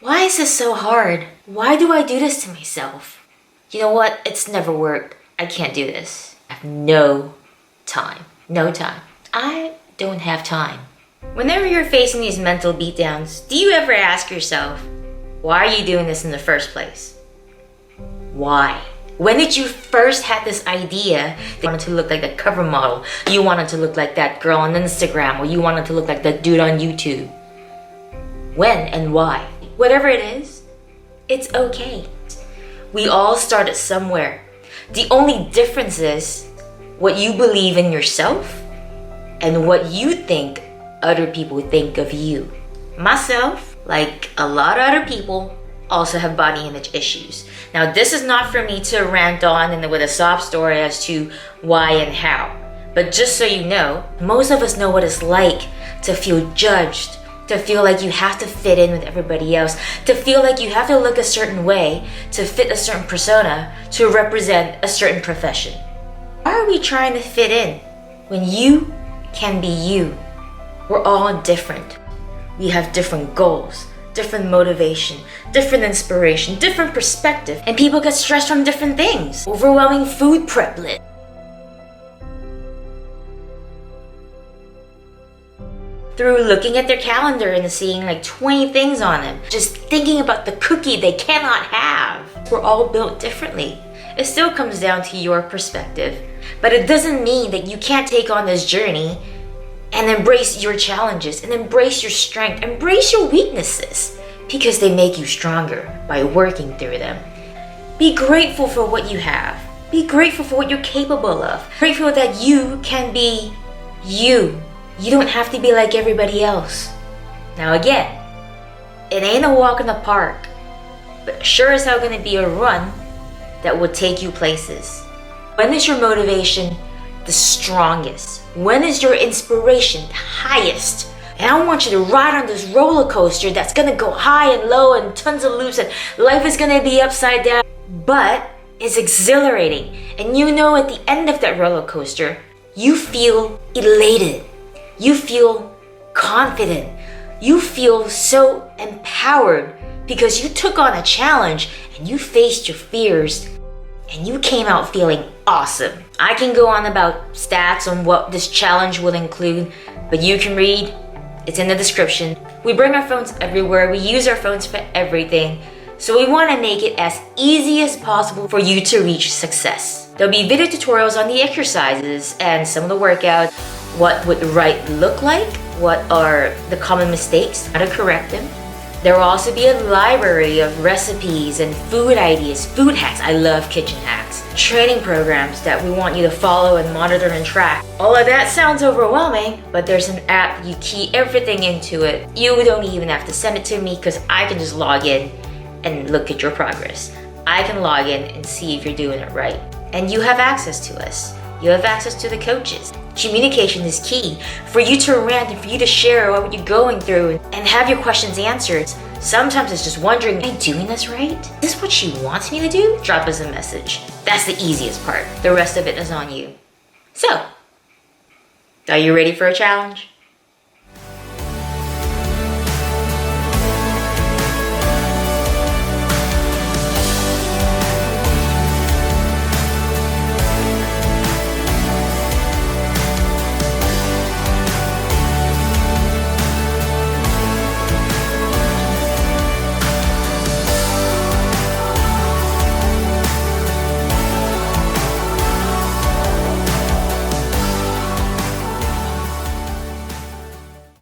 Why is this so hard? Why do I do this to myself? You know what? It's never worked. I can't do this. I have no time. No time. I don't have time. Whenever you're facing these mental beatdowns, do you ever ask yourself, why are you doing this in the first place? Why? When did you first have this idea that you wanted to look like the cover model? You wanted to look like that girl on Instagram, or you wanted to look like that dude on YouTube? When and why? Whatever it is, it's okay. We all started somewhere. The only difference is what you believe in yourself and what you think other people think of you. Myself, like a lot of other people, also have body image issues. Now, this is not for me to rant on and with a sob story as to why and how. But just so you know, most of us know what it's like to feel judged, to feel like you have to fit in with everybody else, to feel like you have to look a certain way to fit a certain persona, to represent a certain profession. Why are we trying to fit in when you can be you? We're all different. We have different goals, different motivation, different inspiration, different perspective, and people get stressed from different things. Overwhelming food prep list. Through looking at their calendar and seeing like 20 things on them, just thinking about the cookie they cannot have. We're all built differently. It still comes down to your perspective, but it doesn't mean that you can't take on this journey and embrace your challenges and embrace your strength, embrace your weaknesses, because they make you stronger by working through them. Be grateful for what you have. Be grateful for what you're capable of. Grateful that you can be you. You don't have to be like everybody else. Now again, it ain't a walk in the park, but sure as hell gonna be a run that will take you places. When is your motivation the strongest? When is your inspiration the highest? And I want you to ride on this roller coaster that's gonna go high and low and tons of loops and life is gonna be upside down, but it's exhilarating. And you know at the end of that roller coaster, you feel elated. You feel confident. You feel so empowered because you took on a challenge and you faced your fears and you came out feeling awesome. I can go on about stats on what this challenge will include, but you can read. It's in the description. We bring our phones everywhere. We use our phones for everything. So we want to make it as easy as possible for you to reach success. There'll be video tutorials on the exercises and some of the workouts, what would right look like, what are the common mistakes, how to correct them. There will also be a library of recipes and food ideas, food hacks. I love kitchen hacks. Training programs that we want you to follow and monitor and track. All of that sounds overwhelming, but there's an app, you key everything into it. You don't even have to send it to me because I can just log in and look at your progress. I can log in and see if you're doing it right. And you have access to us. You have access to the coaches. Communication is key. For you to rant and for you to share what you're going through and have your questions answered. Sometimes it's just wondering, am I doing this right? Is this what she wants me to do? Drop us a message. That's the easiest part. The rest of it is on you. So, are you ready for a challenge?